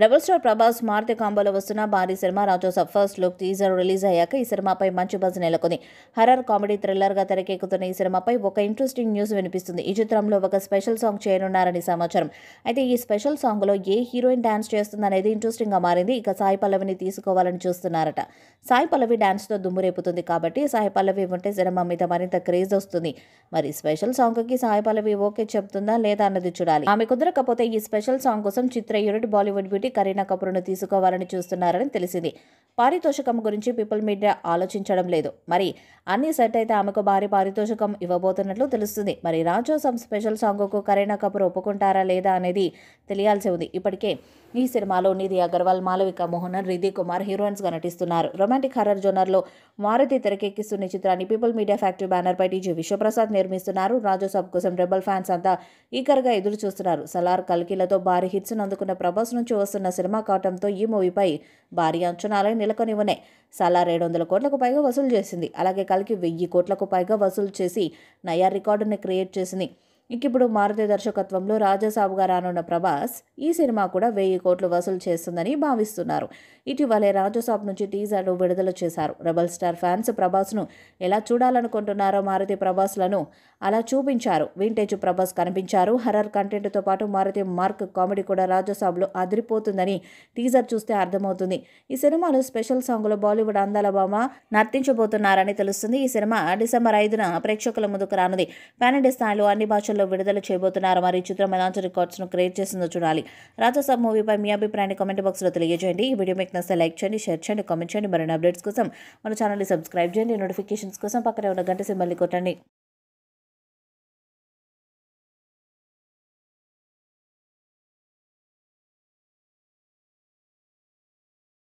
Rebel star Prabhas Maruthi కాంబోలో వస్తున్న భారీ సినిమా Rajasaab first look teaser release అయ్యాక ఈ సినిమాపై మంచి బజ్ నెలకొంది. హర్రర్ కామెడీ థ్రిల్లర్ గా తెరకెక్కుతున్న ఈ సినిమాపై ఒక ఇంట్రెస్టింగ్ న్యూస్ వినిపిస్తుంది. ఈ చిత్రంలో ఒక స్పెషల్ సాంగ్ చేయనున్నారని సమాచారం. అయితే ఈ స్పెషల్ సాంగ్ లో ఏ హీరోయిన్ డాన్స్ చేస్తుందనేది ఇంట్రెస్టింగ్ గా మారింది. ఇక సాయి పల్లవిని తీసుకోవాలని చూస్తున్నారట. సాయి పల్లవి డాన్స్ తో దుమ్ము రేపుతుంది కాబట్టి సాయి పల్లవి ఉంటే సినిమా మీద మరింత క్రేజ్ వస్తుంది. మరి స్పెషల్ సాంగ్ కి సాయి పల్లవి ఓకే చెప్తుందా లేదా అన్నది చూడాలి. ఆమె కుదరకపోతే ఈ స్పెషల్ సాంగ్ కోసం చిత్ర యూనిట్ బాలీవుడ్ బ్యూటీ కరీనా కపూర్ను తీసుకోవాలని చూస్తున్నారని తెలిసింది. పారితోషికం గురించి పీపుల్ మీడియా ఆలోచించడం లేదు. మరి అన్ని సెట్ అయితే ఆమెకు భారీ పారితోషికం ఇవ్వబోతున్నట్లు తెలుస్తుంది. మరి రాజోసాబ్ స్పెషల్ సాంగ్కు కరీనా కపూర్ ఒప్పుకుంటారా లేదా అనేది తెలియాల్సి ఉంది. ఇప్పటికే ఈ సినిమాలో నిధి అగర్వాల్, మాలవిక మోహనన్, రిధి కుమార్ హీరోయిన్స్ గా నటిస్తున్నారు. రొమాంటిక్ హర్రర్ జోనర్లో మారుతి తెరకెక్కిస్తున్న ఈ చిత్రాన్ని పీపుల్ మీడియా ఫ్యాక్టరీ బ్యానర్ పై టీజీ విశ్వప్రసాద్ నిర్మిస్తున్నారు. రాజోసాబ్ కోసం రెబల్ ఫ్యాన్స్ అంతా ఈకర్గా ఎదురు చూస్తున్నారు. సలార్, కల్కిలతో భారీ హిట్స్ అందుకున్న ప్రభాస్ నుంచి వస్తున్న సినిమా కావడంతో ఈ మూవీపై భారీ అంచనాలే నెలకొని ఉన్నాయి. సలార్ 700 కోట్లకు పైగా వసూలు చేసింది. అలాగే కల్కి 1000 కోట్లకు పైగా వసూలు చేసి నయా రికార్డుని క్రియేట్ చేసింది. ఇప్పుడు మారుతి దర్శకత్వంలో రాజసాబ్గా రానున్న ప్రభాస్ ఈ సినిమా కూడా 1000 కోట్లు వసూలు చేస్తుందని భావిస్తున్నారు. ఇటీవలే రాజసాబ్ నుంచి టీజర్ను విడుదల చేశారు. రెబల్ స్టార్ ఫ్యాన్స్ ప్రభాస్ను ఎలా చూడాలనుకుంటున్నారో మారుతి ప్రభాస్లను అలా చూపించారు. వింటేజ్ ప్రభాస్ కనిపించారు. హర్రర్ కంటెంట్తో పాటు మారుతి మార్క్ కామెడీ కూడా రాజసాబ్లో అదిరిపోతుందని టీజర్ చూస్తే అర్థమవుతుంది. ఈ సినిమాలో స్పెషల్ సాంగ్లో బాలీవుడ్ అందాల భామ నర్తించబోతున్నారని తెలుస్తుంది. ఈ సినిమా డిసెంబర్ 5న ప్రేక్షకుల ముందుకు రానుంది. పాన్ ఇండియా స్థాయిలో అన్ని భాషల్లో విడుదల చేయబోతున్నారు. మరి ఈ చిత్రం ఎలాంటి రికార్డ్స్ను క్రియేట్ చేసిందో చూడాలి. రాజసాబ్ మూవీపై మీ అభిప్రాయాన్ని కామెంట్ బాక్స్లో తెలియజేయండి. ఈ వీడియో మీకు నచ్చితే లైక్ చేయండి, షేర్ చేయండి, కామెంట్ చేయండి. మరిన్ని అప్డేట్స్ కోసం మన ఛానల్ని సబ్స్క్రైబ్ చేయండి. నోటిఫికేషన్స్ కోసం పక్కనే ఉన్న గంట సింబల్ని కొట్టండి.